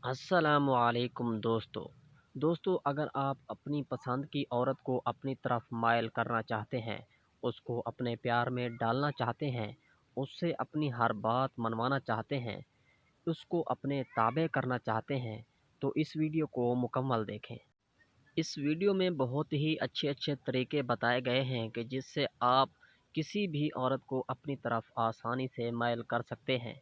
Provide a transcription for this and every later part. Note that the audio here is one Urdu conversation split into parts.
السلام علیکم دوستو اگر آپ اپنی پسند کی عورت کو اپنی طرف مائل کرنا چاہتے ہیں، اس کو اپنے پیار میں ڈالنا چاہتے ہیں، اس سے اپنی ہر بات منوانا چاہتے ہیں، اس کو اپنے تابع کرنا چاہتے ہیں، تو اس ویڈیو کو مکمل دیکھیں۔ اس ویڈیو میں بہت ہی اچھے اچھے طریقے بتائے گئے ہیں کہ جس سے آپ کسی بھی عورت کو اپنی طرف آسانی سے مائل کر سکتے ہیں،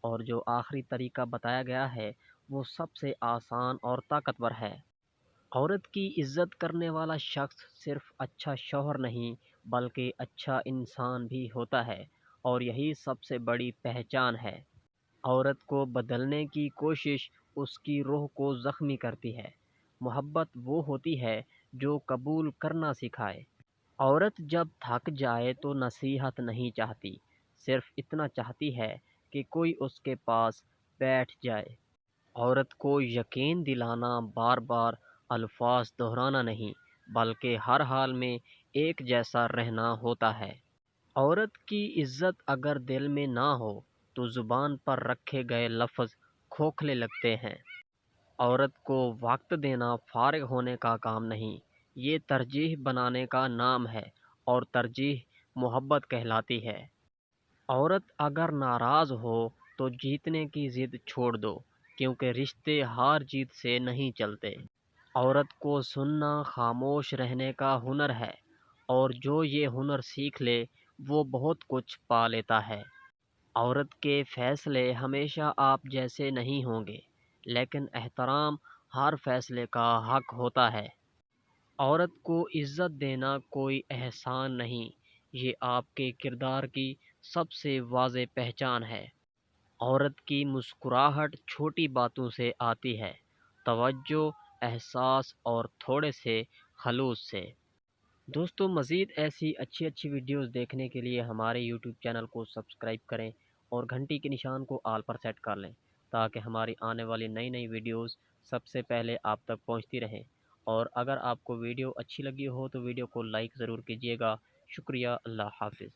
اور جو آخری طریقہ بتایا گیا ہے وہ سب سے آسان اور طاقتور ہے۔ عورت کی عزت کرنے والا شخص صرف اچھا شوہر نہیں بلکہ اچھا انسان بھی ہوتا ہے، اور یہی سب سے بڑی پہچان ہے۔ عورت کو بدلنے کی کوشش اس کی روح کو زخمی کرتی ہے۔ محبت وہ ہوتی ہے جو قبول کرنا سکھائے۔ عورت جب تھک جائے تو نصیحت نہیں چاہتی، صرف اتنا چاہتی ہے کہ کوئی اس کے پاس بیٹھ جائے۔ عورت کو یقین دلانا بار بار الفاظ دہرانا نہیں، بلکہ ہر حال میں ایک جیسا رہنا ہوتا ہے۔ عورت کی عزت اگر دل میں نہ ہو تو زبان پر رکھے گئے لفظ کھوکھلے لگتے ہیں۔ عورت کو وقت دینا فارغ ہونے کا کام نہیں، یہ ترجیح بنانے کا نام ہے، اور ترجیح محبت کہلاتی ہے۔ عورت اگر ناراض ہو تو جیتنے کی ضد چھوڑ دو، کیونکہ رشتے ہار جیت سے نہیں چلتے۔ عورت کو سننا خاموش رہنے کا ہنر ہے، اور جو یہ ہنر سیکھ لے وہ بہت کچھ پا لیتا ہے۔ عورت کے فیصلے ہمیشہ آپ جیسے نہیں ہوں گے، لیکن احترام ہر فیصلے کا حق ہوتا ہے۔ عورت کو عزت دینا کوئی احسان نہیں، یہ آپ کے کردار کی سب سے واضح پہچان ہے۔ عورت کی مسکراہٹ چھوٹی باتوں سے آتی ہے، توجہ، احساس اور تھوڑے سے خلوص سے۔ دوستو مزید ایسی اچھی اچھی ویڈیوز دیکھنے کے لیے ہمارے یوٹیوب چینل کو سبسکرائب کریں اور گھنٹی کے نشان کو آل پر سیٹ کر لیں، تاکہ ہماری آنے والی نئی نئی ویڈیوز سب سے پہلے آپ تک پہنچتی رہیں۔ اور اگر آپ کو ویڈیو اچھی لگی ہو تو ویڈیو کو لائک ضرور کیجیے گا۔ شکریہ، اللہ حافظ۔